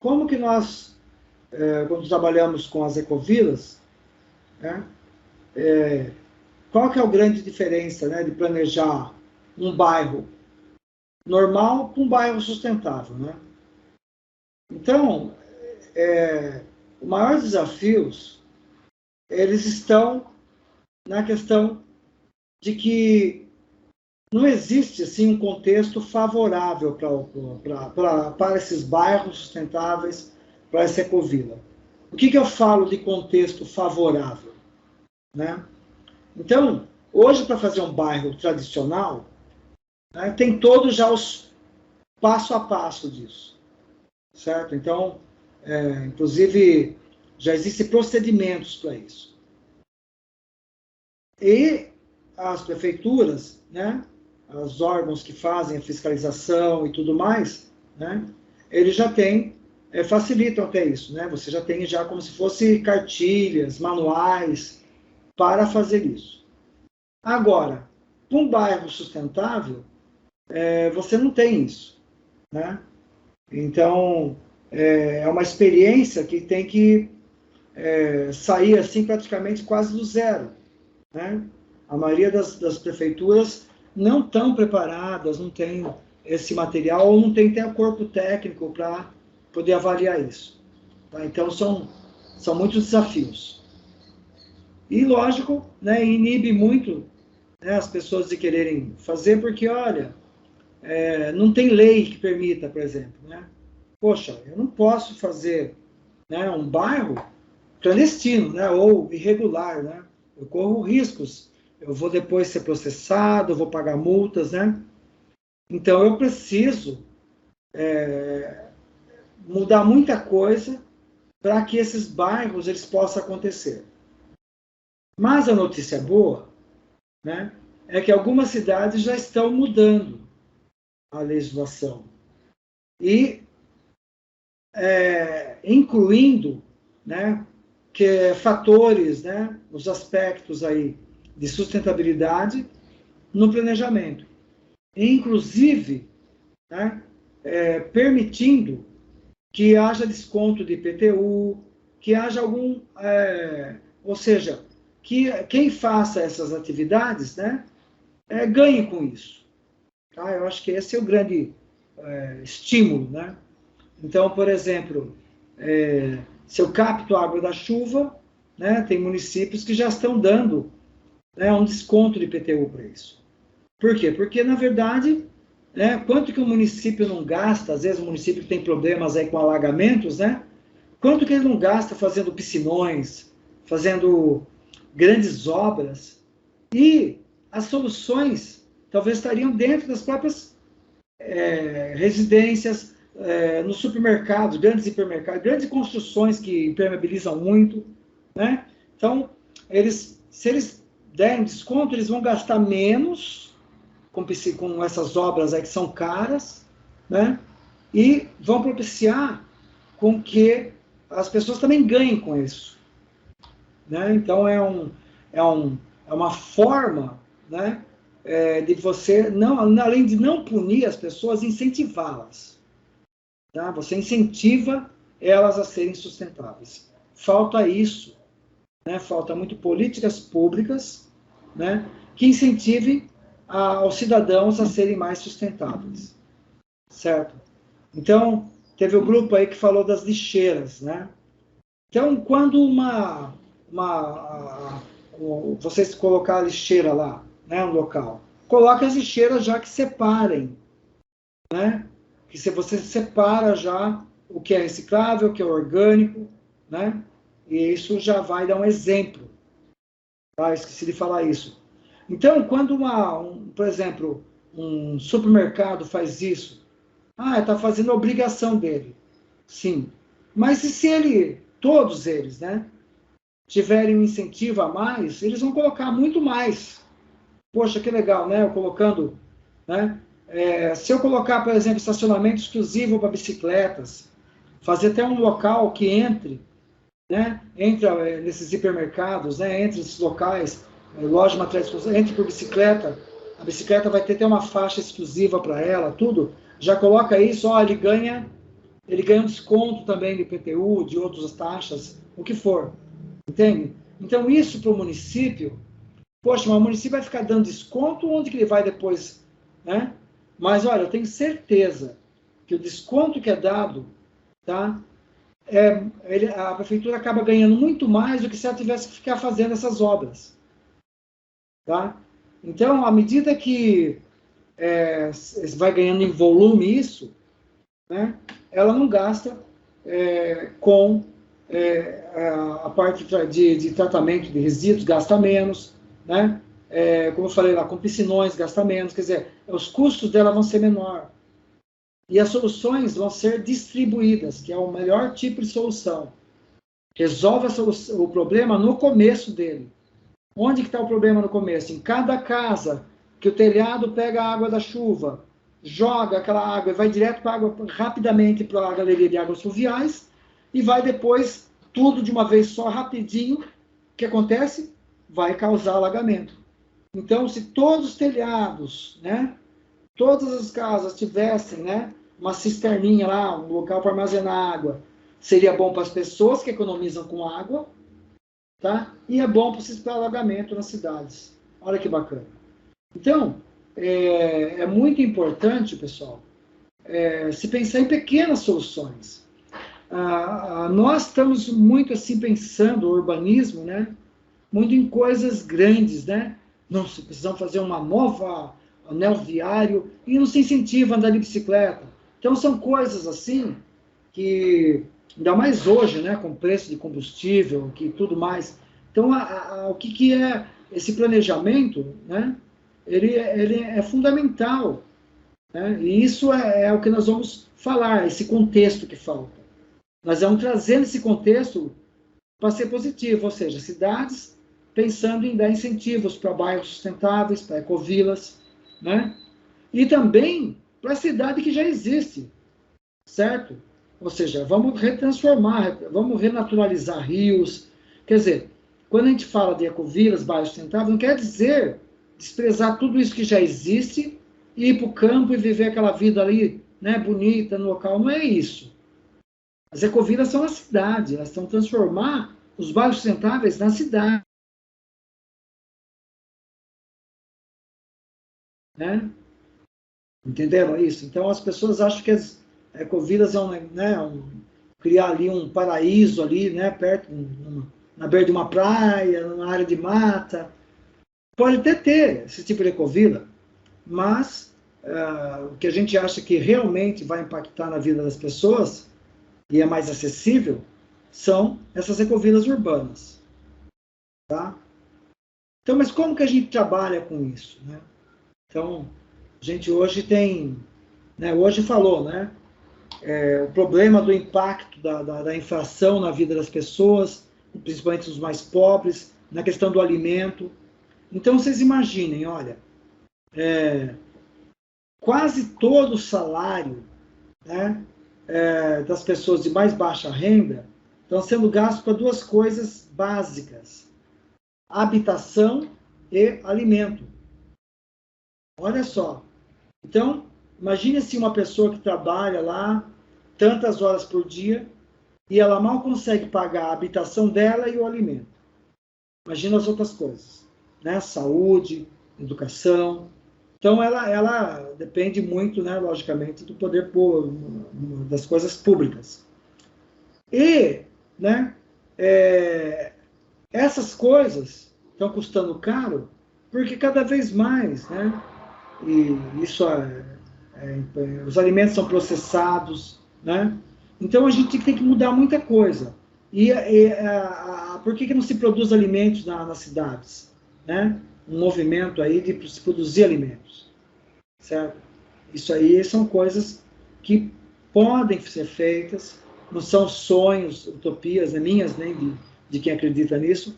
como que nós, quando trabalhamos com as ecovilas, né, qual que é a grande diferença, né, de planejar um bairro normal com um bairro sustentável, né? Então, os maiores desafios, eles estão na questão de que não existe assim um contexto favorável para esses bairros sustentáveis, para essa ecovila. O que eu falo de contexto favorável, né? Então, hoje, para fazer um bairro tradicional, né, tem todos já os passo a passo disso, certo? Então, inclusive, já existem procedimentos para isso. E as prefeituras, né, os órgãos que fazem a fiscalização e tudo mais, né, eles já têm, facilitam até isso, né? Você já tem já como se fosse cartilhas, manuais para fazer isso. Agora, para um bairro sustentável, você não tem isso, né? Então, é uma experiência que tem que sair assim praticamente quase do zero, né? A maioria das prefeituras não estão preparadas, não tem esse material, ou não tem até o corpo técnico para poder avaliar isso. Tá? Então, são muitos desafios. E, lógico, né, inibe muito, né, as pessoas de quererem fazer, porque, olha, não tem lei que permita, por exemplo, né? Poxa, eu não posso fazer, né, um bairro clandestino, né, ou irregular, né? Eu corro riscos. Eu vou depois ser processado, eu vou pagar multas, né? Então eu preciso mudar muita coisa para que esses bairros eles possam acontecer. Mas a notícia boa, né, é que algumas cidades já estão mudando a legislação e incluindo, né, fatores, né, os aspectos aí de sustentabilidade no planejamento, inclusive, né, permitindo que haja desconto de IPTU, que haja algum, ou seja, que quem faça essas atividades, né, ganhe com isso. Tá? Eu acho que esse é o grande estímulo, né? Então, por exemplo, se eu capto a água da chuva, né, tem municípios que já estão dando, né, um desconto de IPTU para isso. Por quê? Porque, na verdade, né, quanto que o município não gasta, às vezes o município tem problemas aí com alagamentos, né? Quanto que ele não gasta fazendo piscinões, fazendo grandes obras, e as soluções talvez estariam dentro das próprias residências, nos supermercados, grandes hipermercados, grandes construções que impermeabilizam muito, né? Então, se eles derem desconto, eles vão gastar menos com essas obras aí que são caras, né? E vão propiciar com que as pessoas também ganhem com isso, né? Então é uma forma, né, de você, não, além de não punir as pessoas, incentivá-las. Tá? Você incentiva elas a serem sustentáveis. Falta isso, né? Falta muito políticas públicas, né, que incentivem aos cidadãos a serem mais sustentáveis, certo? Então, teve o grupo aí que falou das lixeiras, né? Então, quando vocês colocar a lixeira lá, né, no local, coloque as lixeiras já que separem, né? Que se você separa já o que é reciclável, o que é orgânico, né? E isso já vai dar um exemplo. Tá? Esqueci de falar isso. Então, quando por exemplo, um supermercado faz isso, está fazendo a obrigação dele. Sim. Mas e se todos eles, né, tiverem um incentivo a mais, eles vão colocar muito mais. Poxa, que legal, né? Eu colocando, né? Se eu colocar, por exemplo, estacionamento exclusivo para bicicletas, fazer até um local que entre, né? Entre nesses hipermercados, né? Entre esses locais, loja de materiais exclusivos, entre por bicicleta, a bicicleta vai ter até uma faixa exclusiva para ela, tudo. Já coloca isso, ó, ele ganha ele ganha um desconto também do IPTU, de outras taxas, o que for. Entende? Então, isso para o município, poxa, mas o município vai ficar dando desconto, onde que ele vai depois, né? Mas, olha, eu tenho certeza que o desconto que é dado, tá? A prefeitura acaba ganhando muito mais do que se ela tivesse que ficar fazendo essas obras. Tá? Então, à medida que vai ganhando em volume isso, né, ela não gasta com a parte de tratamento de resíduos, gasta menos, né? Como eu falei lá, com piscinões gasta menos, quer dizer, os custos dela vão ser menor. E as soluções vão ser distribuídas, que é o melhor tipo de solução. Resolve o problema no começo dele. Onde que está o problema no começo? Em cada casa que o telhado pega a água da chuva, joga aquela água e vai direto para a água, rapidamente para a galeria de águas fluviais, e vai depois, tudo de uma vez só, rapidinho, o que acontece? Vai causar alagamento. Então, se todos os telhados, né, todas as casas tivessem, né, uma cisterninha lá, um local para armazenar água, seria bom para as pessoas que economizam com água, tá? E é bom para o alagamento nas cidades. Olha que bacana. Então, é muito importante, pessoal, se pensar em pequenas soluções. Nós estamos muito assim pensando, o urbanismo, né? Muito em coisas grandes, né? Nossa, precisamos fazer uma nova anel viário e não se incentiva a andar de bicicleta. Então, são coisas assim que, ainda mais hoje, né, com preço de combustível, que tudo mais. Então, o que é esse planejamento, né, ele é fundamental. Né, e isso é o que nós vamos falar, esse contexto que falta. Nós vamos trazendo esse contexto para ser positivo, ou seja, cidades pensando em dar incentivos para bairros sustentáveis, para ecovilas, né, e também para a cidade que já existe, certo? Ou seja, vamos retransformar, vamos renaturalizar rios. Quer dizer, quando a gente fala de ecovilas, bairros sustentáveis, não quer dizer desprezar tudo isso que já existe e ir para o campo e viver aquela vida ali, né, bonita no local. Não é isso. As ecovilas são a cidade, elas estão transformar os bairros sustentáveis na cidade. Né? Entenderam isso? Então as pessoas acham que as ecovilas criar ali um paraíso ali, né, perto, na beira de uma praia, numa área de mata. Pode até ter esse tipo de ecovila, mas o que a gente acha que realmente vai impactar na vida das pessoas e é mais acessível são essas ecovilas urbanas. Tá? Então, mas como que a gente trabalha com isso? Né? Então, a gente hoje tem, né, hoje falou, né, o problema do impacto da inflação na vida das pessoas, principalmente os mais pobres, na questão do alimento. Então, vocês imaginem, olha, quase todo o salário, né, das pessoas de mais baixa renda estão sendo gastos para duas coisas básicas: habitação e alimento. Olha só. Então, imagine se uma pessoa que trabalha lá tantas horas por dia e ela mal consegue pagar a habitação dela e o alimento. Imagina as outras coisas, né? Saúde, educação. Então, ela depende muito, né, logicamente, do poder das coisas públicas. E, né, essas coisas estão custando caro porque cada vez mais, né, e isso os alimentos são processados, né? Então a gente tem que mudar muita coisa. Por que não se produz alimentos nas cidades? Né? Um movimento aí de se produzir alimentos. Certo? Isso aí são coisas que podem ser feitas, não são sonhos, utopias, nem minhas, nem de quem acredita nisso.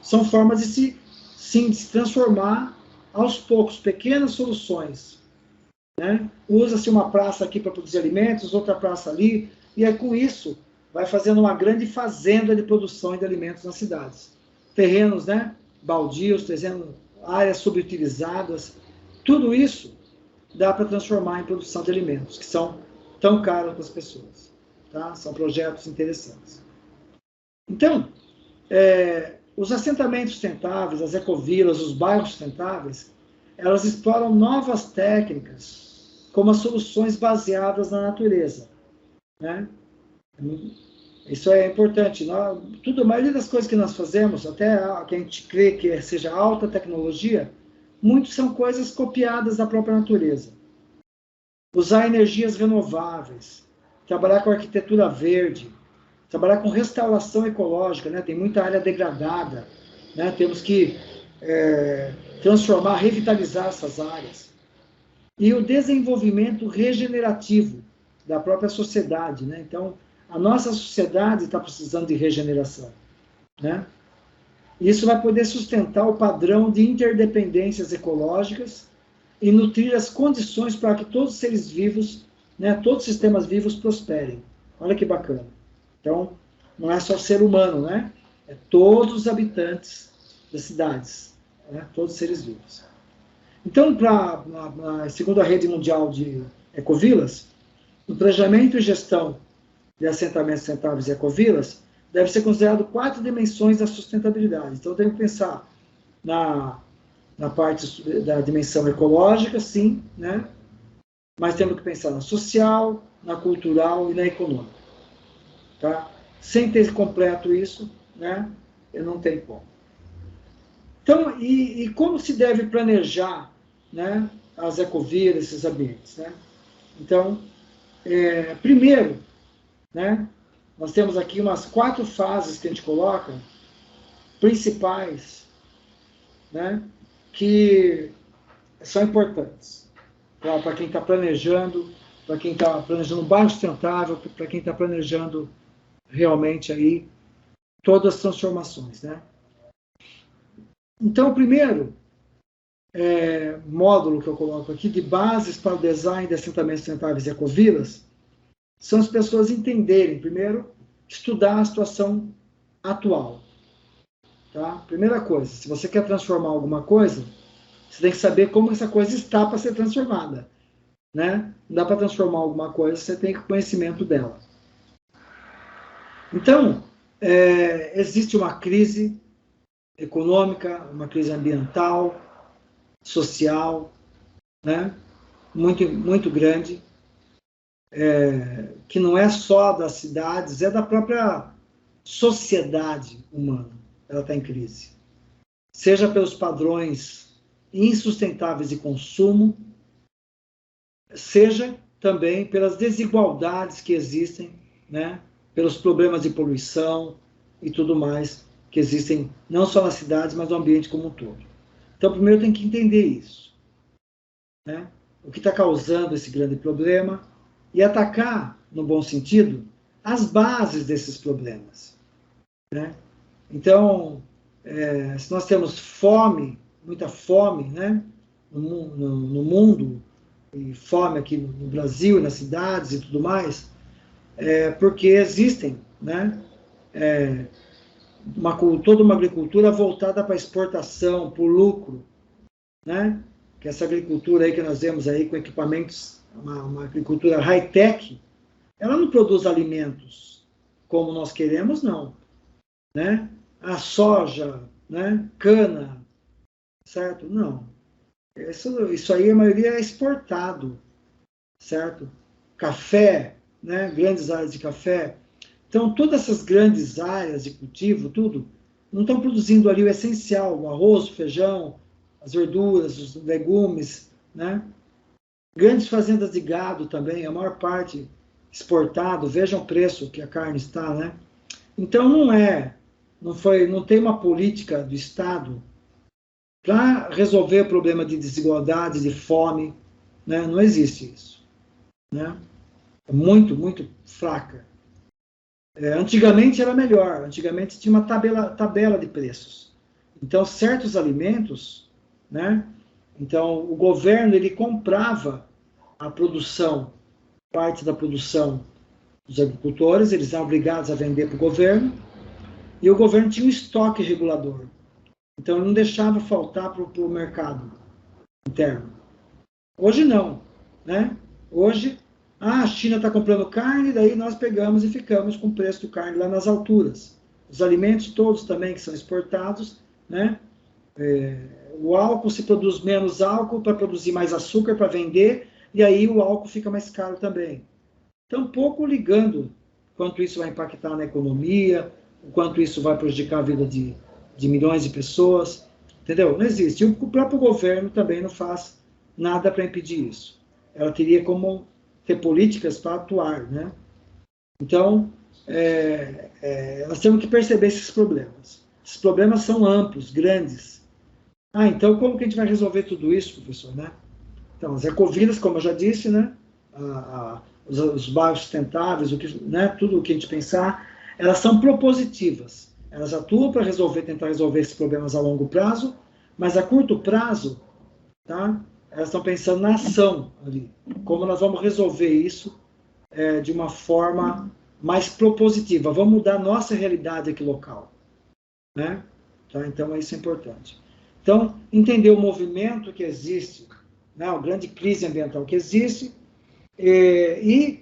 São formas de se transformar aos poucos, pequenas soluções. Né? Usa-se uma praça aqui para produzir alimentos, outra praça ali, e aí, com isso vai fazendo uma grande fazenda de produção de alimentos nas cidades. Terrenos, né, baldios, áreas subutilizadas, tudo isso dá para transformar em produção de alimentos, que são tão caros para as pessoas. tá? São projetos interessantes. Então, os assentamentos sustentáveis, as ecovilas, os bairros sustentáveis, elas exploram novas técnicas, como as soluções baseadas na natureza, né? Isso é importante. A maioria das coisas que nós fazemos, até que a gente crê que seja alta tecnologia, muito são coisas copiadas da própria natureza. Usar energias renováveis, trabalhar com arquitetura verde, trabalhar com restauração ecológica, né? Tem muita área degradada, né? Temos que transformar, revitalizar essas áreas. E o desenvolvimento regenerativo da própria sociedade, né? Então, a nossa sociedade está precisando de regeneração, né? Isso vai poder sustentar o padrão de interdependências ecológicas e nutrir as condições para que todos os seres vivos, né, todos os sistemas vivos prosperem. Olha que bacana. Então, não é só o ser humano, né? É todos os habitantes das cidades, né? Todos os seres vivos. Então, segundo a Rede Mundial de Ecovilas, o planejamento e gestão de assentamentos sustentáveis e ecovilas deve ser considerado 4 dimensões da sustentabilidade. Então, tem que pensar na parte da dimensão ecológica, sim, né? Mas temos que pensar na social, na cultural e na econômica. Tá? Sem ter completo isso, né? Eu não tenho como. Então, e como se deve planejar, né, as ecovilas, esses ambientes, né? Então, primeiro, né, nós temos aqui umas 4 fases que a gente coloca, principais, né, que são importantes para quem está planejando, para quem está planejando um bairro sustentável, para quem está planejando realmente aí todas as transformações, né? Então, o primeiro módulo que eu coloco aqui, de bases para o design de assentamentos sustentáveis e ecovilas, são as pessoas entenderem, primeiro, estudar a situação atual. Tá? Primeira coisa, se você quer transformar alguma coisa, você tem que saber como essa coisa está para ser transformada. Né? Não dá para transformar alguma coisa, você tem conhecimento dela. Então, existe uma crise econômica, uma crise ambiental, social, né? Muito, muito grande, que não é só das cidades, é da própria sociedade humana. Ela está em crise. Seja pelos padrões insustentáveis de consumo, seja também pelas desigualdades que existem, né? Pelos problemas de poluição e tudo mais que existem, não só nas cidades, mas no ambiente como um todo. Então, primeiro tem que entender isso, né? O que está causando esse grande problema e atacar, no bom sentido, as bases desses problemas, né? Então, se nós temos fome, muita fome, né, no mundo, e fome aqui no Brasil, nas cidades e tudo mais, porque existem, né, toda uma agricultura voltada para exportação, para o lucro, né, que essa agricultura aí que nós vemos aí com equipamentos, uma agricultura high-tech, ela não produz alimentos como nós queremos, não, né? A soja, né, cana, certo? Não. Isso aí, a maioria é exportado, certo? Café, né? Grandes áreas de café. Então, todas essas grandes áreas de cultivo, tudo, não estão produzindo ali o essencial, o arroz, o feijão, as verduras, os legumes, né? Grandes fazendas de gado também, a maior parte exportado, vejam o preço que a carne está, né? Então, não tem uma política do Estado para resolver o problema de desigualdade, de fome, né? Não existe isso, né? É muito, muito fraca. Antigamente era melhor, antigamente tinha uma tabela de preços. Então, certos alimentos, né? Então, o governo ele comprava a produção, parte da produção dos agricultores, eles eram obrigados a vender para o governo, e o governo tinha um estoque regulador. Então, ele não deixava faltar para o mercado interno. Hoje não, né? Hoje, Ah, a China está comprando carne, daí nós pegamos e ficamos com o preço do carne lá nas alturas. Os alimentos todos também que são exportados, né? O álcool, se produz menos álcool para produzir mais açúcar para vender, e aí o álcool fica mais caro também. Então, pouco ligando quanto isso vai impactar na economia, o quanto isso vai prejudicar a vida de milhões de pessoas, entendeu? Não existe. E o próprio governo também não faz nada para impedir isso. Ela teria como ter políticas para atuar, né? Então, nós temos que perceber esses problemas. Esses problemas são amplos, grandes. Ah, então como que a gente vai resolver tudo isso, professor, né? Então, as ecovilas, como eu já disse, né? Os bairros sustentáveis, né? Tudo o que a gente pensar, elas são propositivas. Elas atuam para tentar resolver esses problemas a longo prazo, mas a curto prazo, tá? Elas estão pensando na ação ali. Como nós vamos resolver isso de uma forma mais propositiva. Vamos mudar a nossa realidade aqui local, né? Tá? Então, isso é importante. Então, entender o movimento que existe, né? A grande crise ambiental que existe, e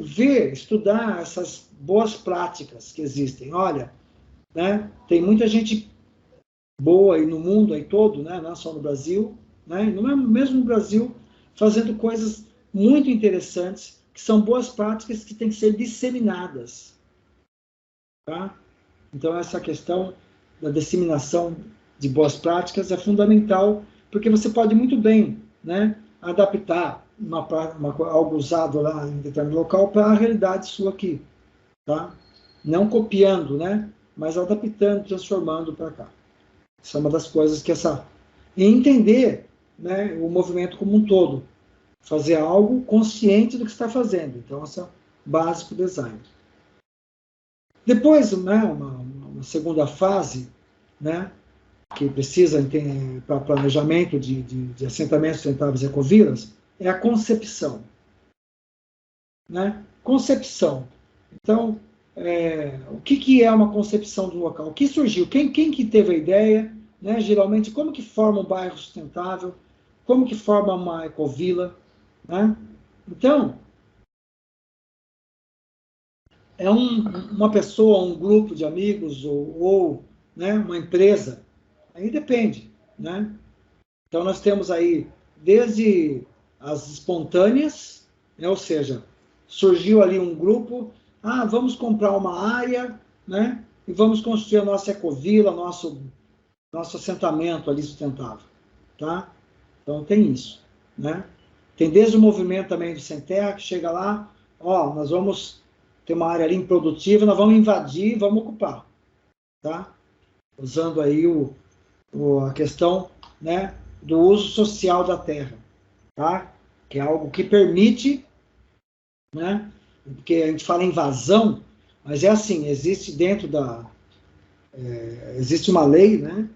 ver, estudar essas boas práticas que existem. Olha, né? Tem muita gente boa aí no mundo aí todo, né? Não só no Brasil, né? E mesmo no Brasil, fazendo coisas muito interessantes, que são boas práticas que têm que ser disseminadas. Tá? Então, essa questão da disseminação de boas práticas é fundamental, porque você pode muito bem, né, adaptar algo usado lá em determinado local para a realidade sua aqui. Tá? Não copiando, né, mas adaptando, transformando para cá. Isso é uma das coisas que E entender, né, o movimento como um todo. Fazer algo consciente do que está fazendo. Então, essa é base para o design. Depois, né, uma segunda fase, né, que precisa para planejamento de assentamentos sustentáveis e ecovilas, é a concepção. Né? Concepção. Então, o que é uma concepção do local? O que surgiu? Quem que teve a ideia? Né? Geralmente, como que forma um bairro sustentável? Como que forma uma ecovila? Né? Então, é uma pessoa, um grupo de amigos ou né, uma empresa. Aí depende. Né? Então, nós temos aí desde as espontâneas, né, ou seja, surgiu ali um grupo, vamos comprar uma área, né, e vamos construir a nossa ecovila, nosso assentamento ali sustentável. Tá? Então, tem isso. Né? Tem desde o movimento também do Sem Terra, que chega lá, nós vamos ter uma área ali improdutiva, nós vamos invadir, vamos ocupar. Tá? Usando aí a questão, né, do uso social da terra, tá? Que é algo que permite, né, porque a gente fala invasão, mas é assim, existe dentro existe uma lei, né,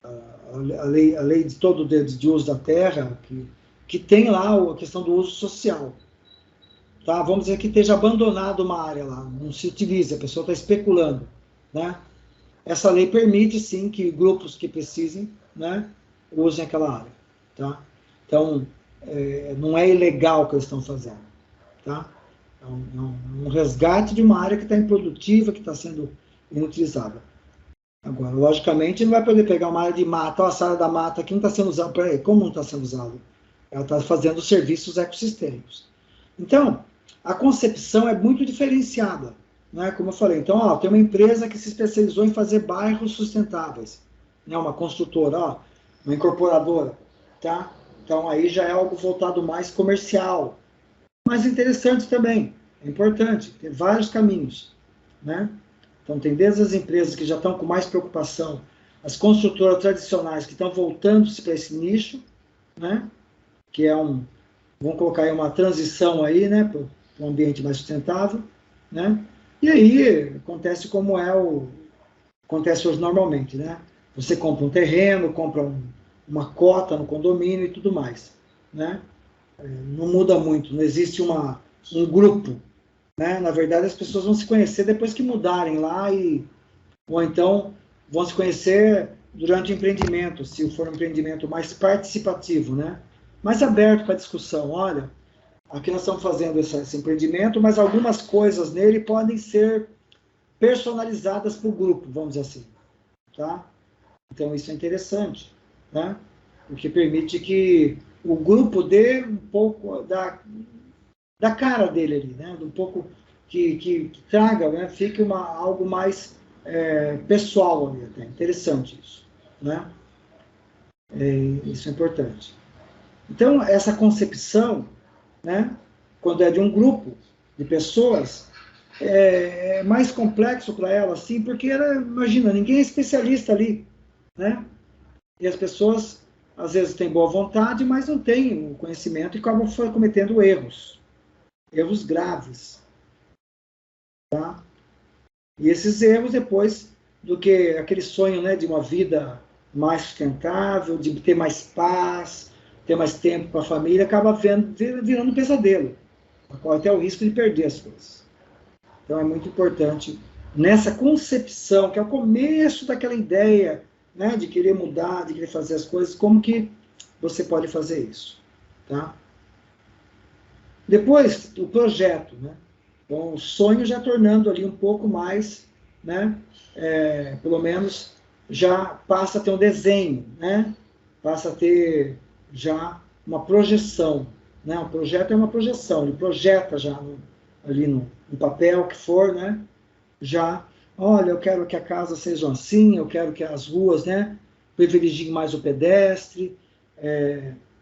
a lei de todo de uso da terra, que tem lá a questão do uso social. Tá? Vamos dizer que esteja abandonado uma área lá, não se utiliza, a pessoa está especulando, né? Essa lei permite, sim, que grupos que precisem, né, usem aquela área. Tá? Então, não é ilegal o que eles estão fazendo. Tá? É um resgate de uma área que está improdutiva, que está sendo inutilizada. Agora, logicamente, não vai poder pegar uma área de mata, essa área da mata aqui não está sendo usada. Como não está sendo usada? Ela está fazendo serviços ecossistêmicos. Então, a concepção é muito diferenciada. Né? Como eu falei, então, tem uma empresa que se especializou em fazer bairros sustentáveis. Né? Uma construtora, uma incorporadora. Tá? Então, aí já é algo voltado mais comercial. Mas interessante também, é importante, tem vários caminhos. Né? Então, tem desde as empresas que já estão com mais preocupação, as construtoras tradicionais que estão voltando-se para esse nicho, né? Que é vamos colocar aí uma transição aí, né, para um ambiente mais sustentável, né? E aí acontece como acontece hoje normalmente, né? Você compra um terreno, compra uma cota no condomínio e tudo mais, né? Não muda muito, não existe um grupo, né? Na verdade, as pessoas vão se conhecer depois que mudarem lá ou então vão se conhecer durante o empreendimento, se for um empreendimento mais participativo, né? Mais aberto para discussão. Olha, aqui nós estamos fazendo esse empreendimento, mas algumas coisas nele podem ser personalizadas para o grupo, vamos dizer assim. Tá? Então, isso é interessante, né? Porque permite que o grupo dê um pouco da cara dele ali, né? Um pouco que traga, né? Fique algo mais pessoal ali até. Interessante isso, né? Isso é importante. Então, essa concepção, né? Quando é de um grupo de pessoas, é mais complexo para ela, assim, porque ela, imagina, ninguém é especialista ali, né? E as pessoas, às vezes, têm boa vontade, mas não têm o conhecimento e acabam cometendo erros graves, tá? E esses erros, depois do que aquele sonho, né, de uma vida mais sustentável, de ter mais paz, ter mais tempo com a família, acaba virando um pesadelo, corre até o risco de perder as coisas. Então, é muito importante, nessa concepção, que é o começo daquela ideia, né, de querer mudar, de querer fazer as coisas, como que você pode fazer isso, tá? Depois, o projeto, né? Então, o sonho já tornando ali um pouco mais, né? Pelo menos já passa a ter um desenho, né? Passa a ter já uma projeção, né? O projeto é uma projeção, ele projeta já ali no papel que for, né? Já, olha, eu quero que a casa seja assim, eu quero que as ruas, né? Privilegiem mais o pedestre,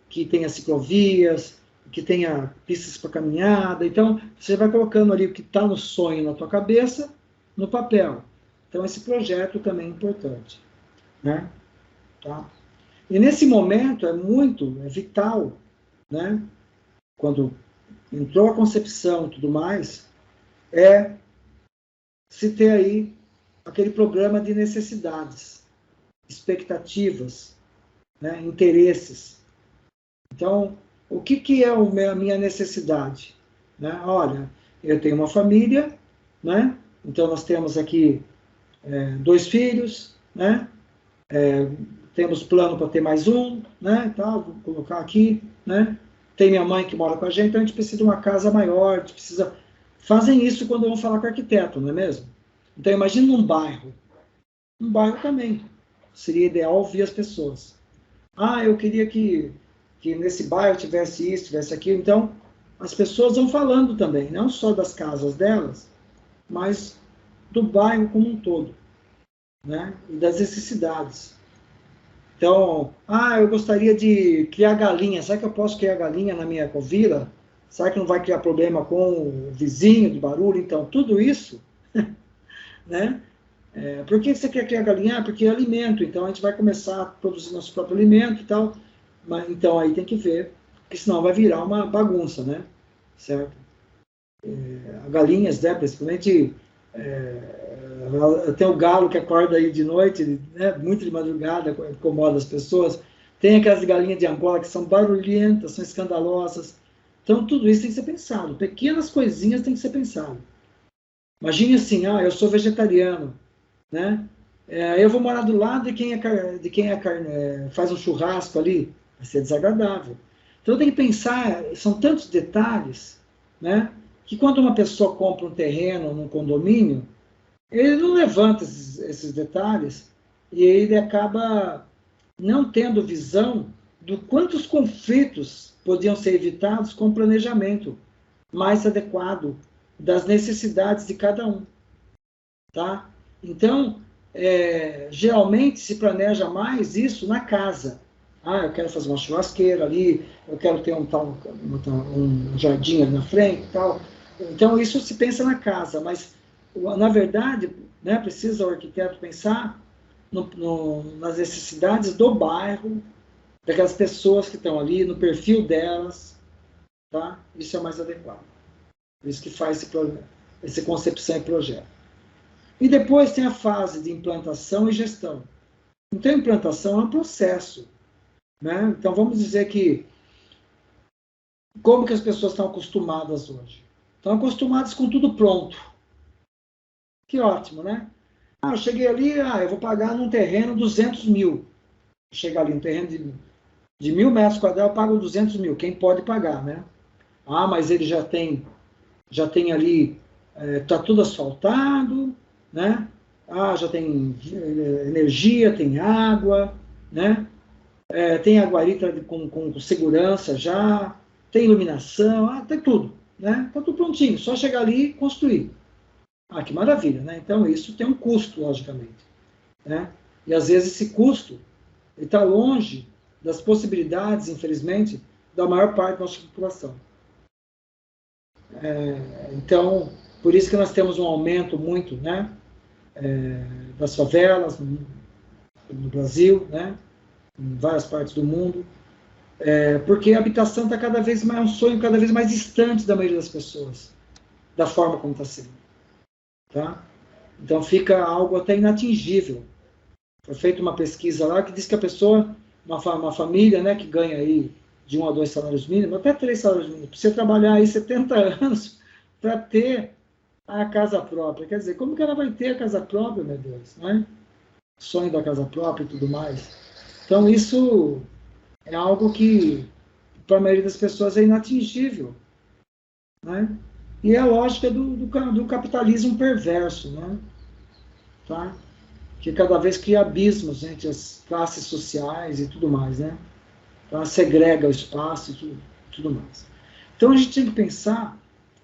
que tenha ciclovias, que tenha pistas para caminhada. Então, você vai colocando ali o que está no sonho na tua cabeça, no papel. Então, esse projeto também é importante, né? Tá? E nesse momento é vital, né? Quando entrou a concepção e tudo mais, se ter aí aquele programa de necessidades, expectativas, né? Interesses. Então, o que é a minha necessidade? Né? Olha, eu tenho uma família, né? Então nós temos aqui 2 filhos, né? Temos plano para ter mais um, né? Tá, vou colocar aqui, né? Tem minha mãe que mora com a gente, então a gente precisa de uma casa maior, a gente precisa... Fazem isso quando vão falar com o arquiteto, não é mesmo? Então imagina um bairro. Um bairro também. Seria ideal ouvir as pessoas. Ah, eu queria que nesse bairro tivesse isso, tivesse aquilo. Então, as pessoas vão falando também, não só das casas delas, mas do bairro como um todo, né? E das necessidades. Então, eu gostaria de criar galinha. Será que eu posso criar galinha na minha vila? Será que não vai criar problema com o vizinho, de barulho? Então, tudo isso, né? Por que você quer criar galinha? Porque é alimento. Então, a gente vai começar a produzir nosso próprio alimento e tal. Então, aí tem que ver, porque senão vai virar uma bagunça, né? Certo? Galinhas, né? Principalmente, tem o galo que acorda aí de noite, né? Muito de madrugada, incomoda as pessoas. Tem aquelas galinhas de Angola que são barulhentas, são escandalosas. Então, tudo isso tem que ser pensado. Pequenas coisinhas tem que ser pensado. Imagine assim, eu sou vegetariano, né? Eu vou morar do lado de quem faz um churrasco ali, vai ser desagradável. Então tem que pensar, são tantos detalhes, né? Que quando uma pessoa compra um terreno num condomínio, ele não levanta esses detalhes e ele acaba não tendo visão do quantos conflitos podiam ser evitados com o planejamento mais adequado das necessidades de cada um, tá? Então, geralmente se planeja mais isso na casa. Eu quero fazer uma churrasqueira ali, eu quero ter um jardim ali na frente e tal. Então, isso se pensa na casa, mas, na verdade, né, precisa o arquiteto pensar nas necessidades do bairro, daquelas pessoas que estão ali, no perfil delas, tá? Isso é mais adequado. Isso que faz essa concepção e projeto. E depois tem a fase de implantação e gestão. Então, a implantação é um processo, né? Então, vamos dizer que como que as pessoas estão acostumadas hoje? Estão acostumadas com tudo pronto. Que ótimo, né? Eu cheguei ali, eu vou pagar num terreno 200 mil. Chegar ali, um terreno de 1.000 metros quadrados, eu pago 200 mil. Quem pode pagar, né? Ah, mas ele já tem ali, está tudo asfaltado, né? Ah, já tem energia, tem água, né? Tem a guarita com segurança já, tem iluminação, tem tudo, né? Está tudo prontinho, só chegar ali e construir. Ah, que maravilha, né? Então isso tem um custo, logicamente, né? E às vezes esse custo está longe das possibilidades, infelizmente, da maior parte da nossa população. Então, por isso que nós temos um aumento muito, né, das favelas no Brasil, né, em várias partes do mundo, porque a habitação está cada vez mais, um sonho cada vez mais distante da maioria das pessoas, da forma como está sendo. Tá? Então fica algo até inatingível. Foi feita uma pesquisa lá que diz que a pessoa, uma família, né, que ganha aí de 1 a 2 salários mínimos, até 3 salários mínimos, precisa trabalhar aí 70 anos para ter a casa própria. Quer dizer, como que ela vai ter a casa própria, meu Deus, né? Sonho da casa própria e tudo mais. Então isso é algo que para a maioria das pessoas é inatingível, né? E é a lógica do capitalismo perverso, né? Tá? Que cada vez cria abismos entre as classes sociais e tudo mais, né? Tá? Segrega o espaço e tudo mais. Então a gente tem que pensar,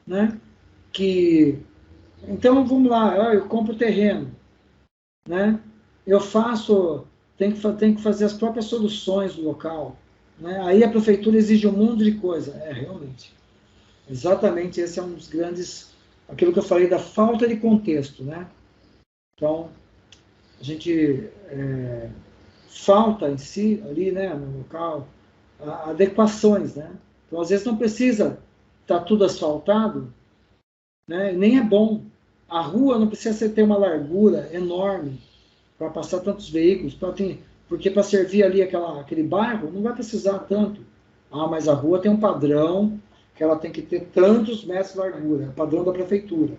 né, que então vamos lá, eu compro terreno, né? Eu faço, tenho que fazer as próprias soluções do local, né? Aí a prefeitura exige um mundo de coisa, realmente. Exatamente, esse é um dos grandes, aquilo que eu falei da falta de contexto, né? Então, a gente falta em si, ali, né, no local, adequações, né? Então, às vezes não precisa estar tudo asfaltado, né? Nem é bom. A rua não precisa ter uma largura enorme para passar tantos veículos, porque para servir ali aquele bairro não vai precisar tanto. Ah, mas a rua tem um padrão que ela tem que ter tantos metros de largura, é o padrão da prefeitura.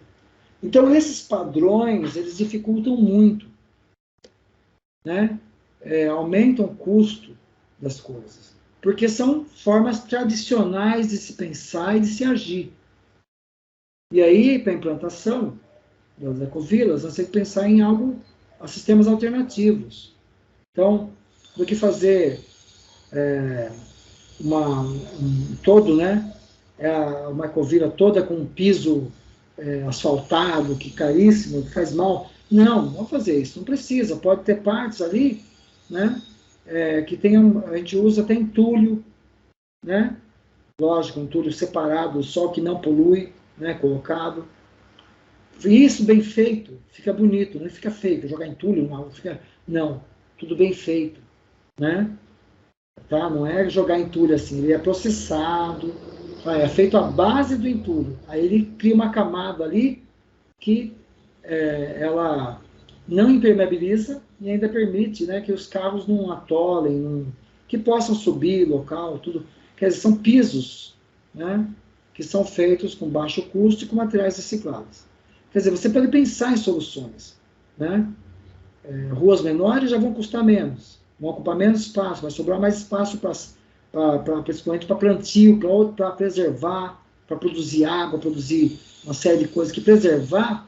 Então, esses padrões, eles dificultam muito, né? Aumentam o custo das coisas, porque são formas tradicionais de se pensar e de se agir. E aí, para a implantação das ecovilas, nós temos que pensar em sistemas alternativos. Então, do que fazer todo, né, uma ecovila toda com um piso asfaltado, que caríssimo, que faz mal. Não, vamos fazer isso, não precisa. Pode ter partes ali, né, que a gente usa até entulho, né, lógico, entulho separado, só que não polui, né, colocado. E isso bem feito, fica bonito, não fica feio, jogar entulho, não, tudo bem feito, né? Tá? Não é jogar entulho assim, ele é processado, é feito à base do entulho. Aí ele cria uma camada ali que ela não impermeabiliza e ainda permite, né, que os carros não atolem, que possam subir local, tudo. Quer dizer, são pisos, né, que são feitos com baixo custo e com materiais reciclados. Quer dizer, você pode pensar em soluções, né? Ruas menores já vão custar menos, vão ocupar menos espaço, vai sobrar mais espaço principalmente para plantio, para preservar, para produzir água, produzir uma série de coisas. Que preservar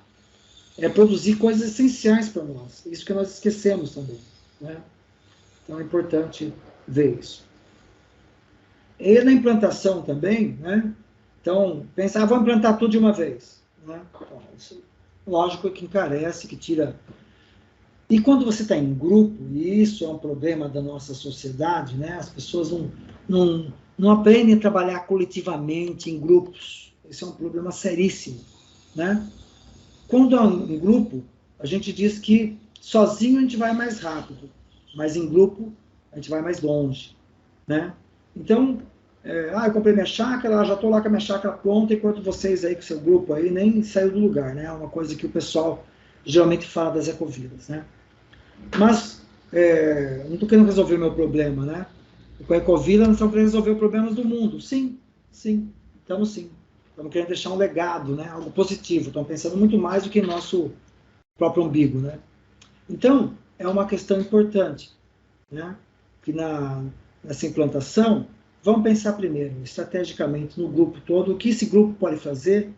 é produzir coisas essenciais para nós, isso que nós esquecemos também, né? Então é importante ver isso. E na implantação também, né? Então, pensar, vamos implantar tudo de uma vez, né? Então, isso, lógico que encarece, que tira. E quando você está em grupo, e isso é um problema da nossa sociedade, né? As pessoas não aprendem a trabalhar coletivamente em grupos. Esse é um problema seríssimo, né? Quando é um grupo, a gente diz que sozinho a gente vai mais rápido, mas em grupo a gente vai mais longe, né? Então, eu comprei minha chácara, já estou lá com a minha chácara pronta, enquanto vocês aí com o seu grupo aí nem saiu do lugar, né? É uma coisa que o pessoal geralmente fala das ecovilas, né? Mas, não estou querendo resolver o meu problema, né? Com a ecovila nós estamos querendo resolver os problemas do mundo. Sim, estamos sim. Estamos querendo deixar um legado, né? Algo positivo. Estamos pensando muito mais do que nosso próprio umbigo, né? Então, é uma questão importante, né? Que nessa implantação, vamos pensar primeiro, estrategicamente, no grupo todo, o que esse grupo pode fazer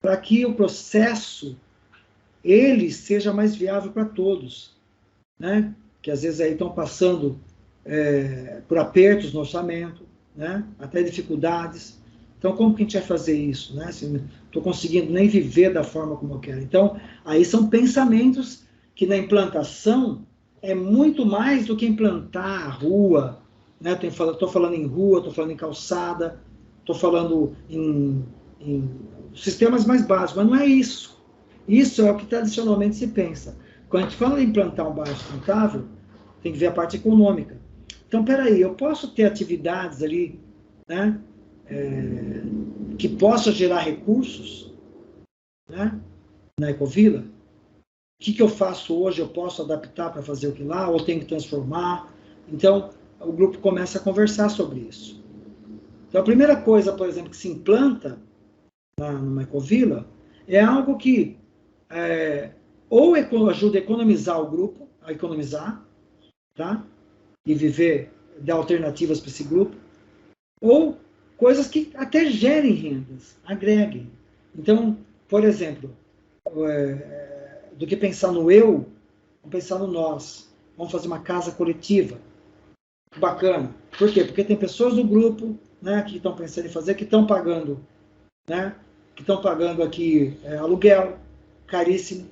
para que o processo, ele seja mais viável para todos, né? Que às vezes aí estão passando por apertos no orçamento, né? Até dificuldades. Então, como que a gente vai fazer isso, né? Se não estou conseguindo nem viver da forma como eu quero. Então, aí são pensamentos que na implantação é muito mais do que implantar a rua, né? Estou falando em rua, estou falando em calçada, estou falando em sistemas mais básicos, mas não é isso. Isso é o que tradicionalmente se pensa. Quando a gente fala em implantar um bairro sustentável, tem que ver a parte econômica. Então, peraí, eu posso ter atividades ali, né, que possam gerar recursos, né, na Ecovila? O que eu faço hoje, eu posso adaptar para fazer o que lá, ou tenho que transformar? Então, o grupo começa a conversar sobre isso. Então, a primeira coisa, por exemplo, que se implanta numa Ecovila é algo que ou ajuda a economizar o grupo, a economizar, tá? E viver, dar alternativas para esse grupo, ou coisas que até gerem rendas, agreguem. Então, por exemplo, do que pensar no eu, vamos pensar no nós. Vamos fazer uma casa coletiva. Bacana. Por quê? Porque tem pessoas do grupo, né, que estão pensando em fazer, que estão pagando, né, que estão pagando aqui aluguel caríssimo,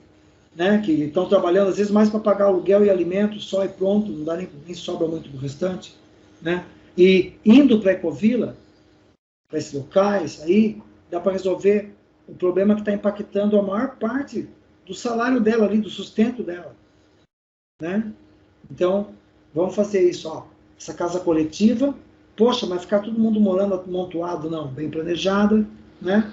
né, que estão trabalhando às vezes mais para pagar aluguel e alimentos só e pronto, não dá nem sobra muito do restante, né? E indo para a Ecovila, para esses locais, aí dá para resolver o problema que está impactando a maior parte do salário dela ali, do sustento dela, né? Então, vamos fazer isso, ó, essa casa coletiva, poxa, mas ficar todo mundo morando amontoado, não, bem planejada, né?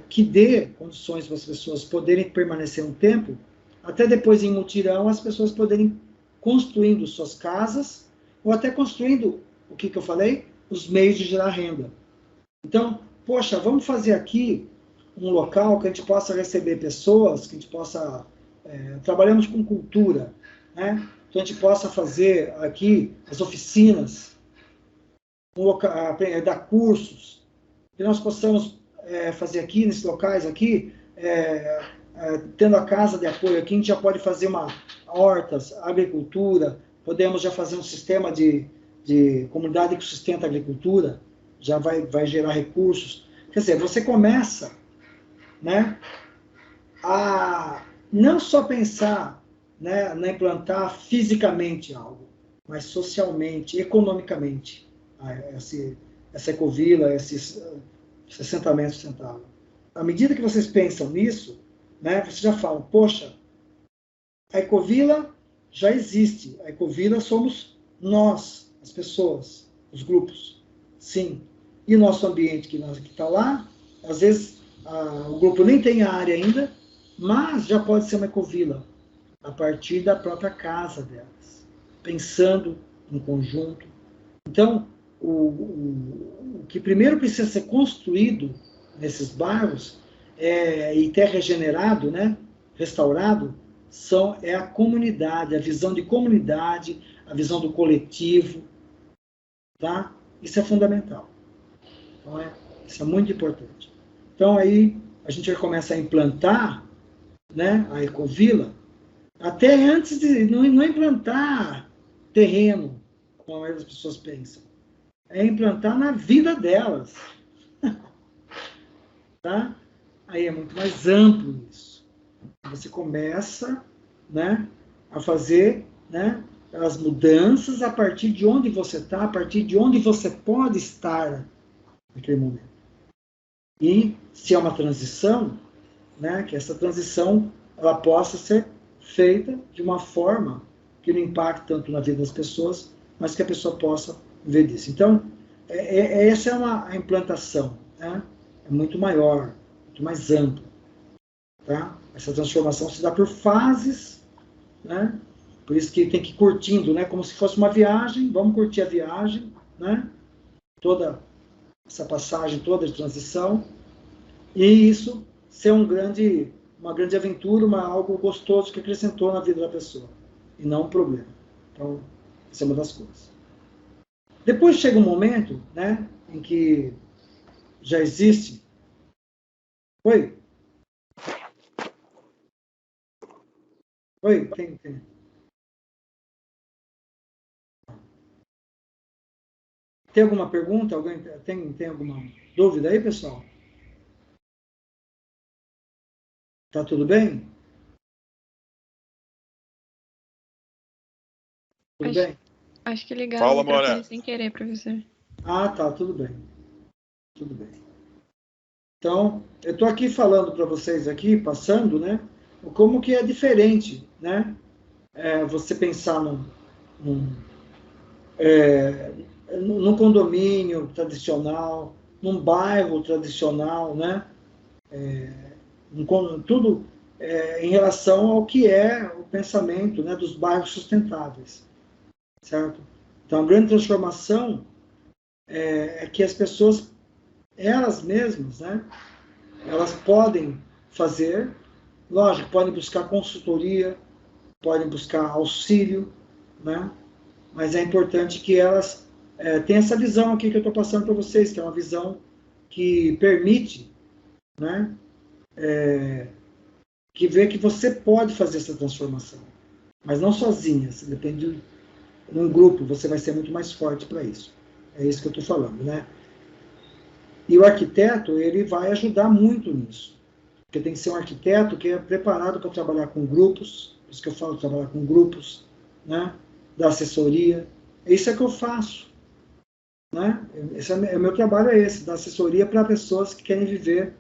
Que dê condições para as pessoas poderem permanecer um tempo, até depois em mutirão as pessoas poderem construindo suas casas, ou até construindo, o que eu falei? Os meios de gerar renda. Então, poxa, vamos fazer aqui um local que a gente possa receber pessoas, que a gente possa... trabalhamos com cultura, né? Então a gente possa fazer aqui as oficinas, dar cursos, que nós possamos fazer aqui, nesses locais aqui, tendo a casa de apoio aqui, a gente já pode fazer hortas, agricultura, podemos já fazer um sistema de comunidade que sustenta a agricultura, já vai gerar recursos. Quer dizer, você começa, né, a não só pensar, né, na implantar fisicamente algo, mas socialmente, economicamente, essa Ecovila, esses assentamentos sustentáveis. À medida que vocês pensam nisso, né, vocês já falam, poxa, a Ecovila já existe, a Ecovila somos nós, as pessoas, os grupos, sim. E o nosso ambiente que está lá, às vezes o grupo nem tem a área ainda, mas já pode ser uma Ecovila, a partir da própria casa delas, pensando em conjunto. Então, o que primeiro precisa ser construído nesses bairros e ter regenerado, né, restaurado, é a comunidade, a visão de comunidade, a visão do coletivo, tá? Isso é fundamental. Então, isso é muito importante. Então, aí, a gente já começa a implantar, né, a Ecovila, até antes de não implantar terreno, como a maioria das pessoas pensam. É implantar na vida delas. Tá? Aí é muito mais amplo isso. Você começa, né, a fazer, né, as mudanças a partir de onde você está, a partir de onde você pode estar naquele momento. E se é uma transição, né, que essa transição ela possa ser feita de uma forma que não impacte tanto na vida das pessoas, mas que a pessoa possa ver disso. Então, essa é a implantação, né? É muito maior, muito mais ampla. Tá? Essa transformação se dá por fases, né? Por isso que tem que ir curtindo, né? Como se fosse uma viagem, vamos curtir a viagem, né? Toda essa passagem toda de transição, e isso ser uma grande aventura, algo gostoso que acrescentou na vida da pessoa, e não um problema. Então, essa é uma das coisas. Depois chega um momento, né, em que já existe... Oi? Oi, tem. Tem alguma pergunta? Alguém tem alguma dúvida aí, pessoal? Tá tudo bem? Tudo bem? Acho que ligaram o microfone sem querer, professor. Ah, tá, tudo bem. Tudo bem. Então, eu estou aqui falando para vocês aqui, passando, né, como que é diferente, né, você pensar num, num condomínio tradicional, num bairro tradicional, né, tudo em relação ao que é o pensamento, né, dos bairros sustentáveis, certo? Então, a grande transformação é que as pessoas, elas mesmas, né, elas podem fazer, lógico, podem buscar consultoria, podem buscar auxílio, né? Mas é importante que elas tenham essa visão aqui que eu estou passando para vocês, que é uma visão que permite, né? Que vê que você pode fazer essa transformação, mas não sozinha, você depende de um grupo, você vai ser muito mais forte para isso. É isso que eu estou falando, né? E o arquiteto, ele vai ajudar muito nisso. Porque tem que ser um arquiteto que é preparado para trabalhar com grupos, por isso que eu falo trabalhar com grupos, né? Da assessoria. Isso é que eu faço. Né? O meu trabalho é esse, dar assessoria para pessoas que querem viver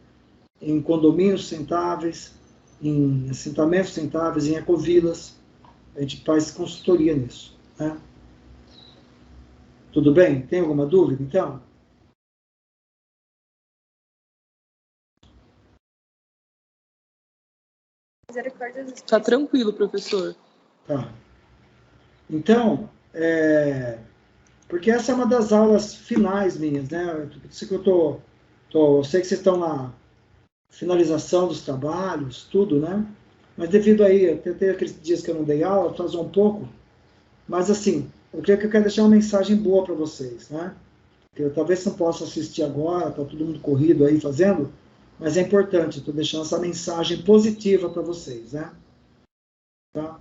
em condomínios sustentáveis, em assentamentos sustentáveis, em ecovilas. A gente faz consultoria nisso. Né? Tudo bem? Tem alguma dúvida, então? Está tranquilo, professor. Tá. Então, porque essa é uma das aulas finais minhas, né? Por isso que eu sei que vocês estão na finalização dos trabalhos, tudo, né? Mas devido aí, até aqueles dias que eu não dei aula, atrasou um pouco, mas assim, eu quero deixar uma mensagem boa para vocês, né? Eu talvez não possa assistir agora, está todo mundo corrido aí fazendo, mas é importante, estou deixando essa mensagem positiva para vocês, né? Tá?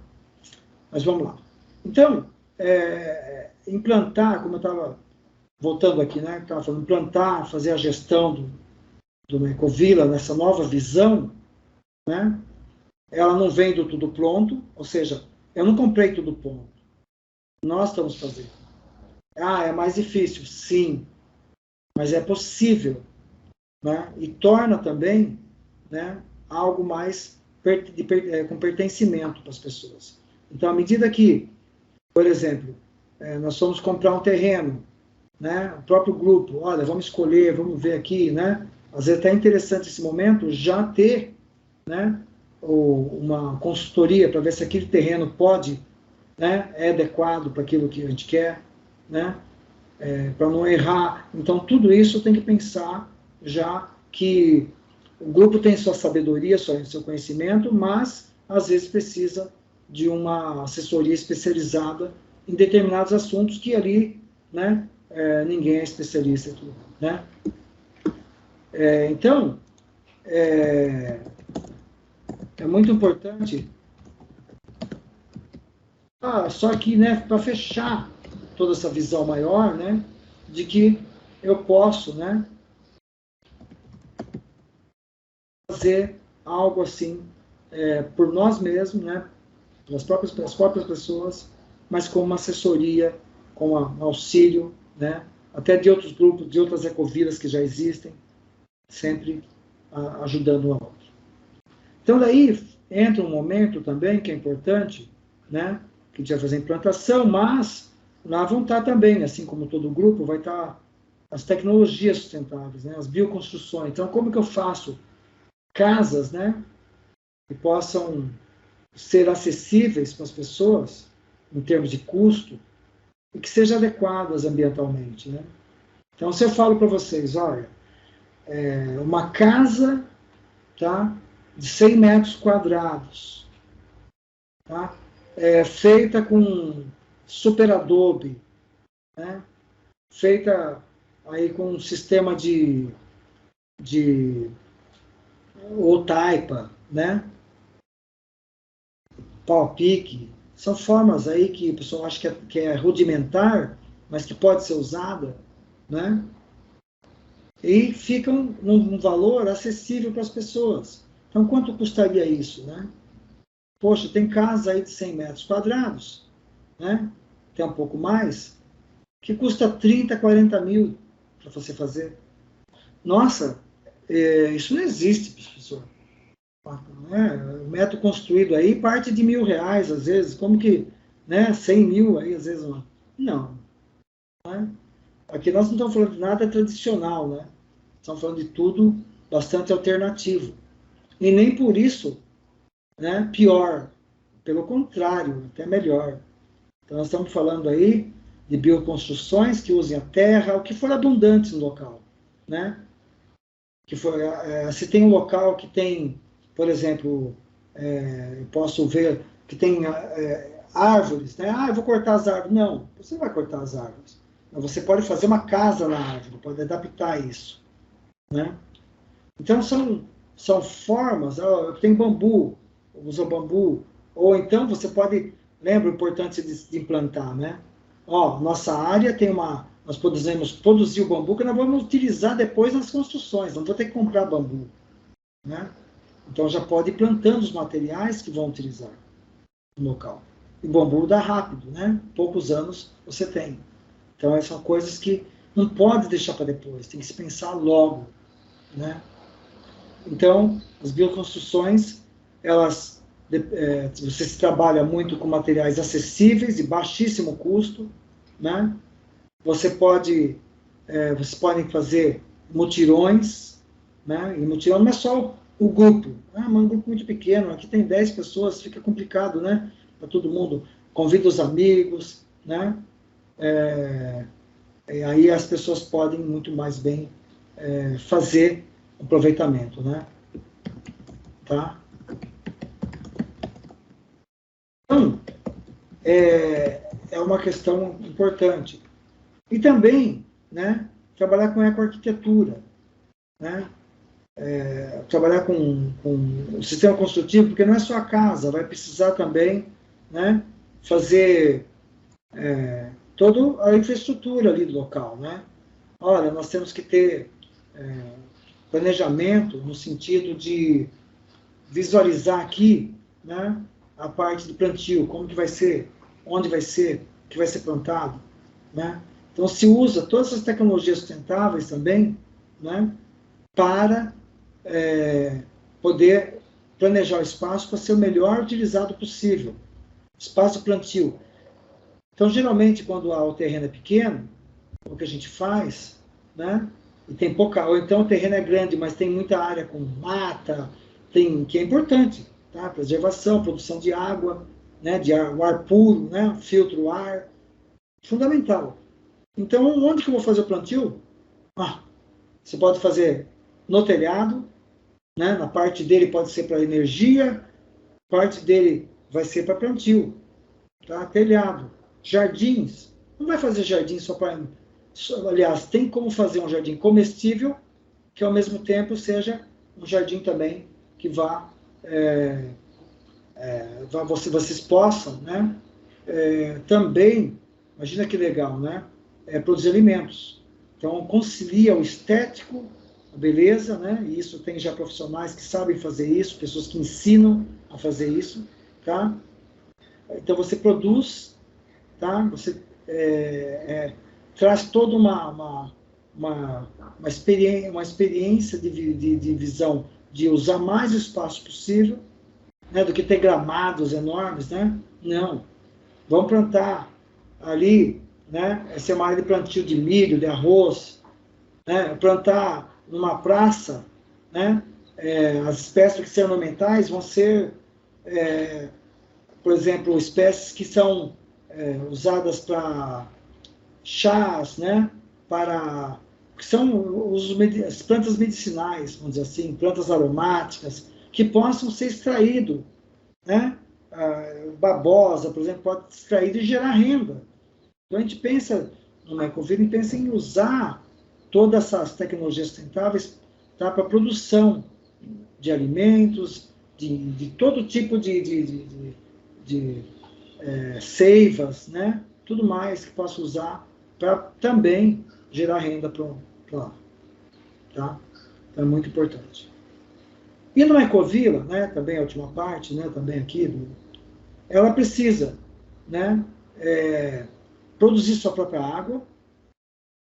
Mas vamos lá. Então, implantar, como eu estava voltando aqui, né? Estava falando, implantar, fazer a gestão do Ecovila nessa nova visão, né? Ela não vem do tudo pronto, ou seja, eu não comprei tudo pronto. Nós estamos fazendo. Ah, é mais difícil, sim, mas é possível, né? E torna também, né, algo mais com pertencimento para as pessoas. Então, à medida que, por exemplo, nós fomos comprar um terreno, né, o próprio grupo, olha, vamos escolher, vamos ver aqui, né? Às vezes é até interessante esse momento já ter, né, uma consultoria para ver se aquele terreno pode, né, é adequado para aquilo que a gente quer, né, para não errar. Então, tudo isso tem que pensar já que o grupo tem sua sabedoria, seu conhecimento, mas às vezes precisa de uma assessoria especializada em determinados assuntos que ali, né, ninguém é especialista em tudo, né? Então, é muito importante. Só que, né, para fechar toda essa visão maior, né, de que eu posso, né, fazer algo assim por nós mesmos, né, pelas próprias pessoas, mas com uma assessoria, com um auxílio, né, até de outros grupos, de outras ecovilas que já existem, sempre ajudando um ao outro. Então, daí entra um momento também que é importante, né, que a gente vai fazer a implantação, mas lá vão estar também, assim como todo grupo, vai estar as tecnologias sustentáveis, né, as bioconstruções. Então, como que eu faço casas, né, que possam ser acessíveis para as pessoas, em termos de custo, e que sejam adequadas ambientalmente, né? Então, se eu falo para vocês, olha, uma casa, tá, de 100 metros quadrados, tá, feita com super adobe, né, feita aí com um sistema de ou taipa, né? Pau-pique, são formas aí que o pessoal acha que é rudimentar, mas que pode ser usada, né? E ficam num valor acessível para as pessoas. Então, quanto custaria isso, né? Poxa, tem casa aí de 100 metros quadrados, né? Tem um pouco mais, que custa 30, 40 mil para você fazer. Nossa, isso não existe, professor. O metro construído aí parte de R$1.000, às vezes. Como que, né, 100 mil aí, às vezes, não. Né? Aqui nós não estamos falando de nada tradicional, né? Estamos falando de tudo bastante alternativo. E nem por isso, né, pior. Pelo contrário, até melhor. Então nós estamos falando aí de bioconstruções que usem a terra, o que for abundante no local, né? Que for, se tem um local que tem, por exemplo, eu posso ver que tem árvores, né? Eu vou cortar as árvores. Não, você não vai cortar as árvores. Você pode fazer uma casa na árvore, pode adaptar isso, né? Então são formas, tem bambu, usa bambu, ou então você pode, lembra o importante de implantar, né? Nossa área tem nós podemos produzir o bambu que nós vamos utilizar depois nas construções, não vou ter que comprar bambu, né? Então já pode ir plantando os materiais que vão utilizar no local. E o bambu dá rápido, né? Poucos anos você tem. Então essas são coisas que não pode deixar para depois, tem que se pensar logo, né? Então as bioconstruções, você se trabalha muito com materiais acessíveis, de baixíssimo custo, né? Vocês podem fazer mutirões, né? E mutirão não é só o grupo, mas um grupo muito pequeno, aqui tem 10 pessoas, fica complicado, né? Para todo mundo, convida os amigos, né? Aí as pessoas podem muito mais bem fazer aproveitamento, né? Tá? Então, é uma questão importante. E também, né, trabalhar com ecoarquitetura, né? Trabalhar com o sistema construtivo, porque não é só a casa, vai precisar também, né, fazer toda a infraestrutura ali do local, né? Olha, nós temos que ter planejamento no sentido de visualizar aqui, né, a parte do plantio, como que vai ser, onde vai ser, o que vai ser plantado, né? Então se usa todas essas tecnologias sustentáveis também, né, para poder planejar o espaço para ser o melhor utilizado possível. Espaço plantio. Então, geralmente, quando o terreno é pequeno, o que a gente faz, né, e tem pouca, ou então o terreno é grande, mas tem muita área com mata, que é importante, tá? Preservação, produção de água, né, o ar puro, né, filtro o ar, fundamental. Então, onde que eu vou fazer o plantio? Você pode fazer no telhado, né, na parte dele pode ser para energia, parte dele vai ser para plantio, tá? Telhado. Jardins, não vai fazer jardim só para... Aliás, tem como fazer um jardim comestível, que ao mesmo tempo seja um jardim também que vocês possam, né, também, imagina que legal, né, produzir alimentos. Então, concilia o estético, a beleza, né, e isso tem já profissionais que sabem fazer isso, pessoas que ensinam a fazer isso, tá? Então, você produz, tá? Você traz toda uma experiência de visão de usar mais o espaço possível, né, do que ter gramados enormes, né? Não. Vamos plantar ali, né? Essa é uma área de plantio de milho, de arroz, né? Plantar numa praça, né? As espécies que são ornamentais vão ser, por exemplo, espécies que são usadas para chás, né? Que são as plantas medicinais, vamos dizer assim, plantas aromáticas, que possam ser extraídas, né? Babosa, por exemplo, pode ser extraído e gerar renda. Então a gente pensa numa ecovila e pensa em usar todas essas tecnologias sustentáveis para a produção de alimentos, de todo tipo de seivas, né? Tudo mais que possa usar para também gerar renda para lá. Tá? Então é muito importante. E numa ecovila, né, também a última parte, né, também aqui, ela precisa, né, produzir sua própria água,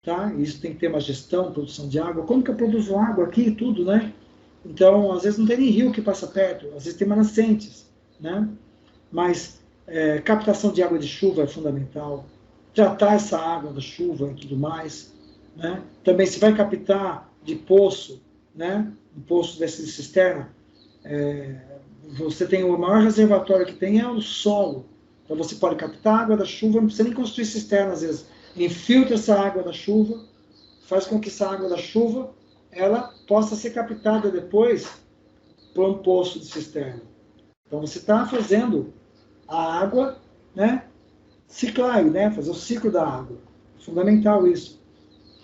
tá? Isso tem que ter uma gestão, produção de água. Como que eu produzo água aqui e tudo, né? Então, às vezes não tem nem rio que passa perto, às vezes tem nascentes, né? Mas captação de água de chuva é fundamental, tratar essa água da chuva e tudo mais, né? Também se vai captar de poço, né? Um poço desse de cisterna, você tem o maior reservatório que tem é o solo. Então você pode captar a água da chuva, não precisa nem construir cisterna às vezes. Infiltra essa água da chuva, faz com que essa água da chuva ela possa ser captada depois por um poço de cisterna. Então você está fazendo a água, né, ciclar, né, fazer o ciclo da água. É fundamental isso.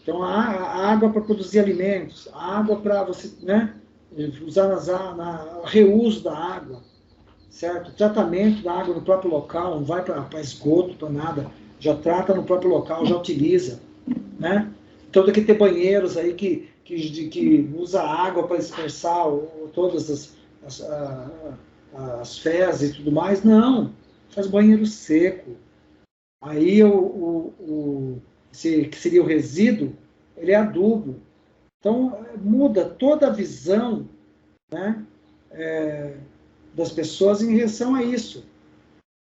Então a água para produzir alimentos, a água para você, né, usar na reuso da água, certo? Tratamento da água no próprio local, não vai para esgoto, para nada, já trata no próprio local, já utiliza, né? Então tem que ter banheiros aí que usa água para dispersar todas as fezes e tudo mais. Não, faz banheiro seco. Aí que seria o resíduo, ele é adubo. Então muda toda a visão, né, das pessoas em relação a isso,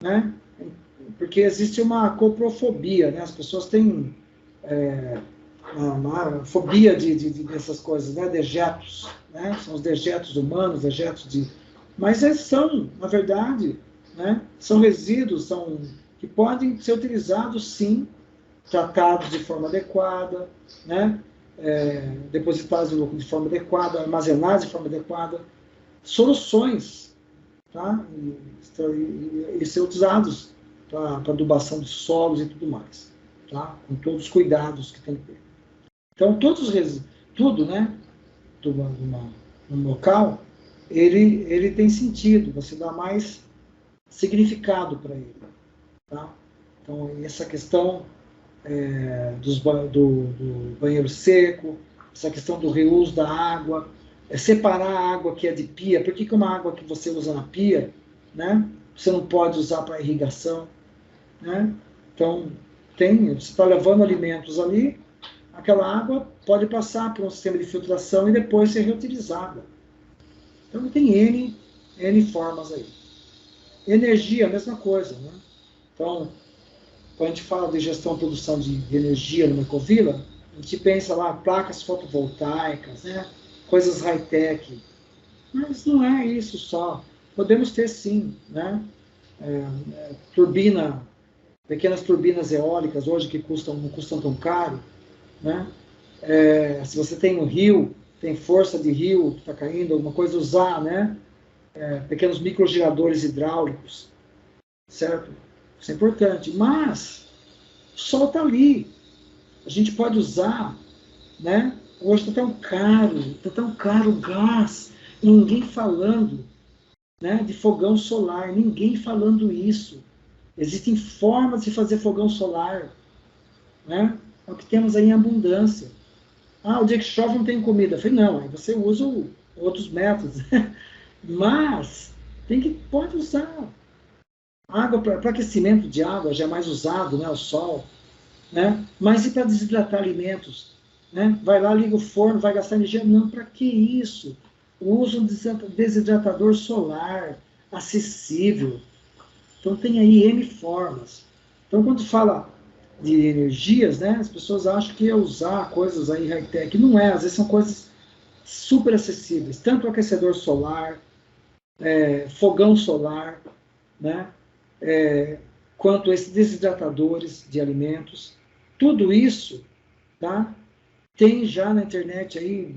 né? Porque existe uma coprofobia, né? As pessoas têm uma fobia dessas coisas, né? Dejetos, né? São os dejetos humanos, mas são, na verdade, né? São resíduos, que podem ser utilizados, sim, tratados de forma adequada, né? Depositados de forma adequada, armazenados de forma adequada, soluções, tá? E ser utilizados para adubação de solos e tudo mais, tá? Com todos os cuidados que tem que ter. Então, tudo, né, num local, ele tem sentido, você dá mais significado para ele, tá? Então, essa questão do banheiro seco, essa questão do reuso da água, separar a água que é de pia. Por que uma água que você usa na pia, né, você não pode usar para irrigação, né? Então, você está levando alimentos ali, aquela água pode passar por um sistema de filtração e depois ser reutilizada. Então, tem N formas aí. Energia, a mesma coisa, né? Então, quando a gente fala de gestão e produção de energia numa ecovila, a gente pensa lá, placas fotovoltaicas, né? Coisas high-tech. Mas não é isso só. Podemos ter, sim, né? Pequenas turbinas eólicas, hoje que não custam tão caro, né? Se você tem um rio, tem força de rio que está caindo, alguma coisa, usar, né? Pequenos microgeradores hidráulicos, certo? Isso é importante. Mas o sol está ali. A gente pode usar, né? Hoje está tão caro o gás. Ninguém falando, né, de fogão solar, ninguém falando isso. Existem formas de fazer fogão solar, né? É o que temos aí em abundância. O dia que chove não tem comida. Eu falei, não, aí você usa outros métodos. Mas pode usar. Água para aquecimento de água já é mais usado, né, o sol, né? Mas e para desidratar alimentos, né? Vai lá, liga o forno, vai gastar energia? Não, para que isso? Usa um desidratador solar acessível. Então tem aí N formas. Então quando fala de energias, né, as pessoas acham que é usar coisas aí high-tech. Não é, às vezes são coisas super acessíveis. Tanto o aquecedor solar, fogão solar, né? Quanto esses desidratadores de alimentos, tudo isso, tá? Tem já na internet aí,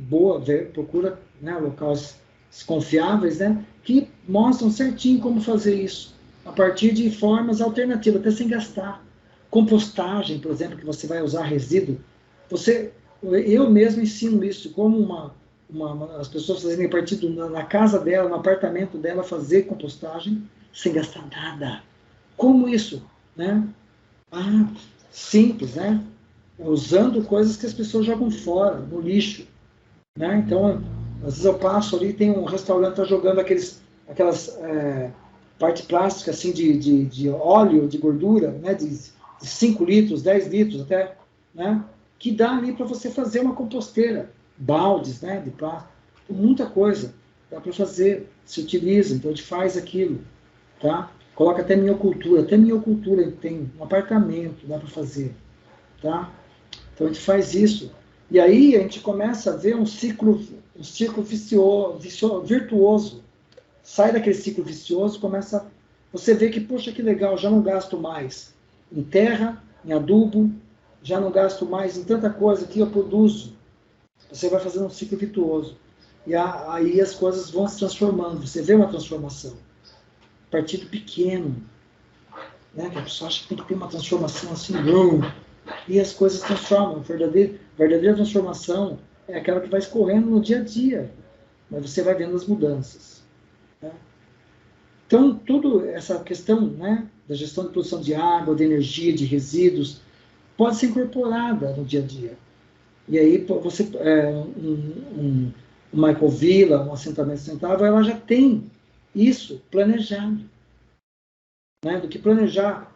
procura, né, locais confiáveis, né, que mostram certinho como fazer isso, a partir de formas alternativas, até sem gastar. compostagem, por exemplo, que você vai usar resíduo. Eu mesmo ensino isso, como as pessoas fazerem partido na casa dela, no apartamento dela, fazer compostagem sem gastar nada. Como isso? Né? Simples, né? Usando coisas que as pessoas jogam fora, no lixo. Né? Então, às vezes eu passo ali, tem um restaurante que está jogando aquelas parte plástica assim, de óleo, de gordura, né? de 5 litros, 10 litros até, né? Que dá ali para você fazer uma composteira. Baldes, né? De plástico. Muita coisa dá para fazer, se utiliza, então a gente faz aquilo. Tá? Coloca até miocultura tem um apartamento, dá para fazer. Tá? Então a gente faz isso. E aí a gente começa a ver um ciclo virtuoso. Sai daquele ciclo vicioso, começa... Você vê que, poxa, que legal, já não gasto mais em terra, em adubo, já não gasto mais em tanta coisa que eu produzo. Você vai fazendo um ciclo virtuoso. E aí as coisas vão se transformando. Você vê uma transformação. Partido pequeno. Né? Que a pessoa acha que tem que ter uma transformação assim, e as coisas transformam. A verdadeira transformação é aquela que vai escorrendo no dia a dia. Mas você vai vendo as mudanças. Né? Então, toda essa questão, né, da gestão de produção de água, de energia, de resíduos, pode ser incorporada no dia a dia. E aí, você, uma ecovila, um assentamento sustentável, ela já tem isso planejado. Né? Do que planejar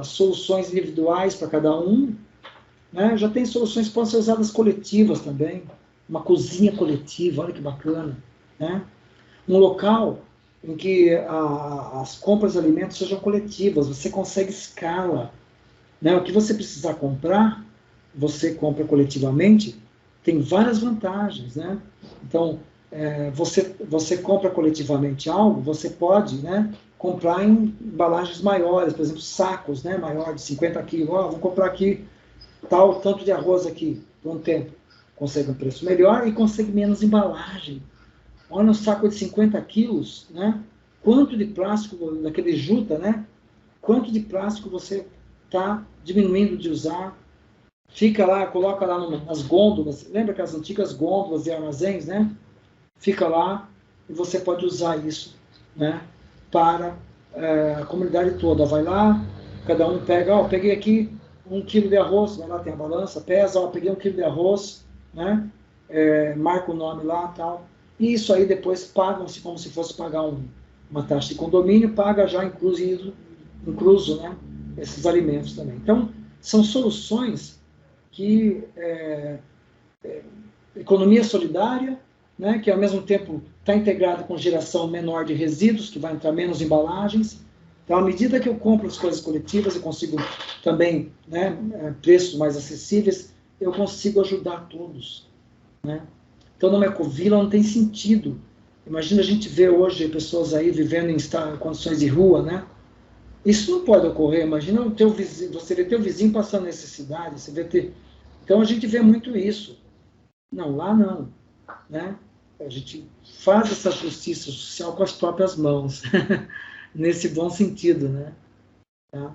soluções individuais para cada um, né? Já tem soluções que podem ser usadas coletivas também. Uma cozinha coletiva, olha que bacana. Né? Um local em que as compras de alimentos sejam coletivas, você consegue escala. Né? O que você precisar comprar, você compra coletivamente, tem várias vantagens. Né? Então, você compra coletivamente algo, você pode, né, comprar em embalagens maiores, por exemplo, sacos, né, maior de 50 quilos. Vou comprar aqui tanto de arroz aqui, por um tempo. Consegue um preço melhor e consegue menos embalagem. Olha um saco de 50 quilos, né? Quanto de plástico, daquele juta, né? Quanto de plástico você está diminuindo de usar? Fica lá, coloca lá nas gôndolas. Lembra aquelas antigas gôndolas de armazéns, né? Fica lá e você pode usar isso, né? Para a comunidade toda. Vai lá, cada um pega, peguei aqui 1 quilo de arroz, vai lá, tem a balança, pesa, peguei 1 quilo de arroz, né? Marca o nome lá, tal. E isso aí depois pagam-se como se fosse pagar uma taxa de condomínio, paga já incluso, né? Esses alimentos também. Então, são soluções que economia solidária, né, que ao mesmo tempo está integrada com geração menor de resíduos, que vai entrar menos embalagens. Então, à medida que eu compro as coisas coletivas e consigo também, né, preços mais acessíveis, eu consigo ajudar todos. Né? Então, numa ecovila não tem sentido. Imagina a gente ver hoje pessoas aí vivendo em condições de rua, né? Isso não pode ocorrer. Imagina você ver teu vizinho passando necessidade, você vê Então, a gente vê muito isso. Não, lá não. Né? A gente faz essa justiça social com as próprias mãos, nesse bom sentido, né? Tá?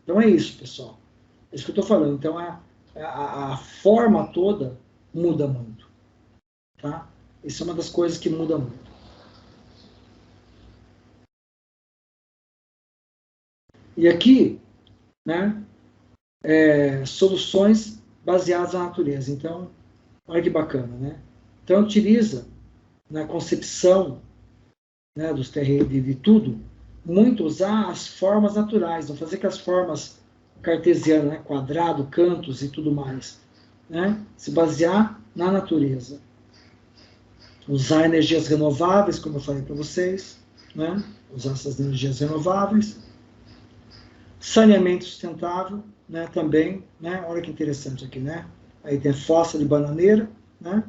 Então é isso, pessoal. É isso que eu estou falando. Então a forma toda muda muito. Tá? Isso é uma das coisas que muda muito. E aqui, né, soluções baseadas na natureza. Então, olha que bacana, né? Então, utiliza na concepção, né, dos terrenos, de tudo, muito usar as formas naturais, não fazer com as formas cartesianas, né, quadrado, cantos e tudo mais. Né? Se basear na natureza. Usar energias renováveis, como eu falei para vocês, né? Usar essas energias renováveis. Saneamento sustentável, né, também, né? Olha que interessante aqui, né? Aí tem fossa de bananeira, né?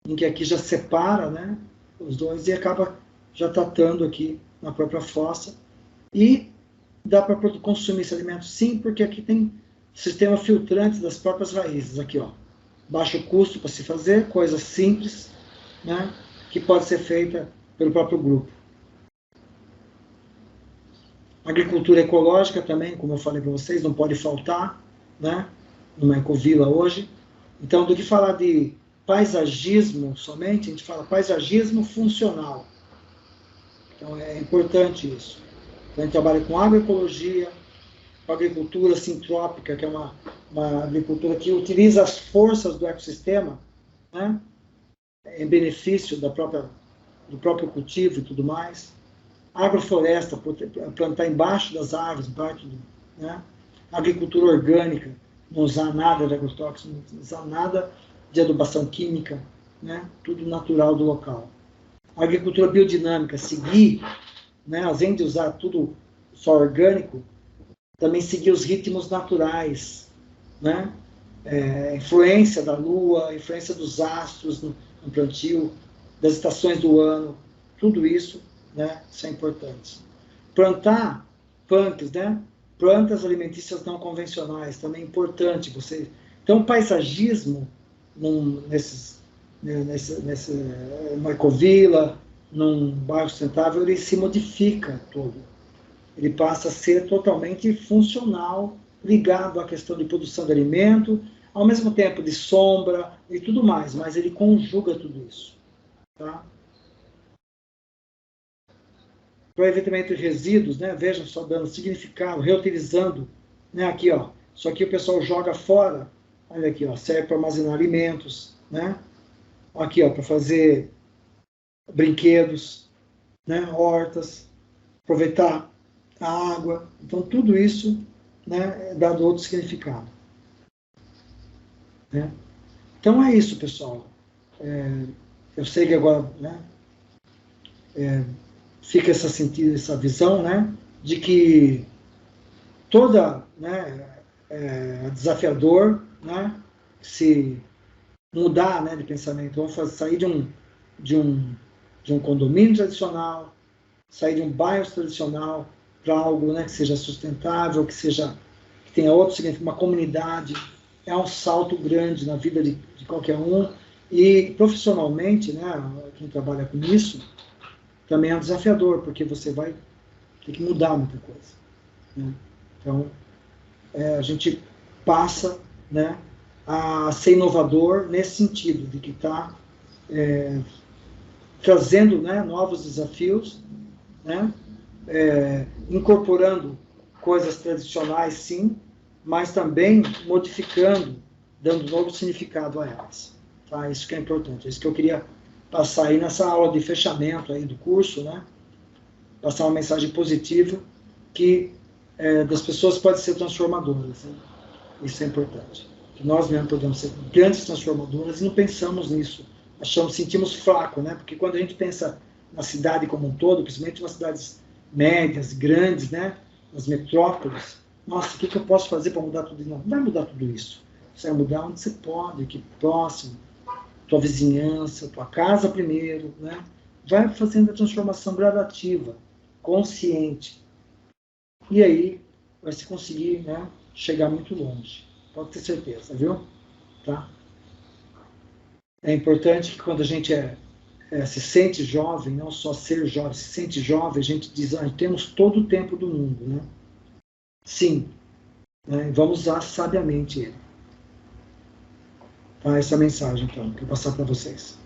Em que aqui já separa, né, os dois e acaba já tratando aqui na própria fossa. E dá para consumir esse alimento sim, porque aqui tem sistema filtrante das próprias raízes, aqui, ó. Baixo custo para se fazer, coisa simples, né, que pode ser feita pelo próprio grupo. Agricultura ecológica também, como eu falei para vocês, não pode faltar, né, numa ecovila hoje. Então, do que falar de paisagismo somente, a gente fala paisagismo funcional. Então, é importante isso. Então, a gente trabalha com agroecologia, com agricultura sintrópica, que é uma agricultura que utiliza as forças do ecossistema, né, em benefício do próprio cultivo e tudo mais. Agrofloresta, plantar embaixo das árvores, né? Agricultura orgânica, não usar nada de agrotóxico, não usar nada de adubação química, né? Tudo natural do local. Agricultura biodinâmica, seguir, né? Além de usar tudo só orgânico, também seguir os ritmos naturais, né? Influência da lua, influência dos astros no plantio, das estações do ano, tudo isso, né? Isso é importante. Plantar plantas, né? Plantas alimentícias não convencionais, também é importante. Então, o paisagismo, numa ecovila, num bairro sustentável, ele se modifica todo. Ele passa a ser totalmente funcional, ligado à questão de produção de alimento, ao mesmo tempo de sombra e tudo mais, mas ele conjuga tudo isso. Tá? Aproveitamento de resíduos, né? Vejam só, dando significado, reutilizando, né? Aqui, ó, isso aqui o pessoal joga fora, olha aqui, ó, serve para armazenar alimentos, né? Aqui, ó, para fazer brinquedos, né? Hortas, aproveitar a água, então tudo isso, né? É dado outro significado, né? Então é isso, pessoal. Eu sei que agora, né? Fica essa visão, né, de que toda, né, é desafiador, né, se mudar, né, de pensamento. Vamos sair de um condomínio tradicional, sair de um bairro tradicional para algo, né, que seja sustentável, que tenha outro significado, uma comunidade. É um salto grande na vida de qualquer um. E profissionalmente, né, quem trabalha com isso, também é um desafiador, porque você vai ter que mudar muita coisa, né? Então, a gente passa, né, a ser inovador nesse sentido, de que está trazendo, né, novos desafios, né, incorporando coisas tradicionais, sim, mas também modificando, dando novo significado a elas. Tá? Isso que é importante, é isso que eu queria passar aí nessa aula de fechamento aí do curso, né? Passar uma mensagem positiva que das pessoas pode ser transformadoras, né? Isso é importante. Que nós mesmos podemos ser grandes transformadoras e não pensamos nisso. Sentimos fraco, né? Porque quando a gente pensa na cidade como um todo, principalmente nas cidades médias, grandes, né? Nas metrópoles, nossa, o que eu posso fazer para mudar tudo isso? Não vai mudar tudo isso. Você vai mudar onde você pode, aqui próximo, tua vizinhança, tua casa primeiro, né? Vai fazendo a transformação gradativa, consciente. E aí vai se conseguir, né, chegar muito longe. Pode ter certeza, viu? Tá? É importante que quando a gente se sente jovem, não só ser jovem, se sente jovem, a gente diz, temos todo o tempo do mundo, né? Sim, né? Vamos usar sabiamente ele. Tá? Essa é a mensagem, então, que eu vou passar para vocês.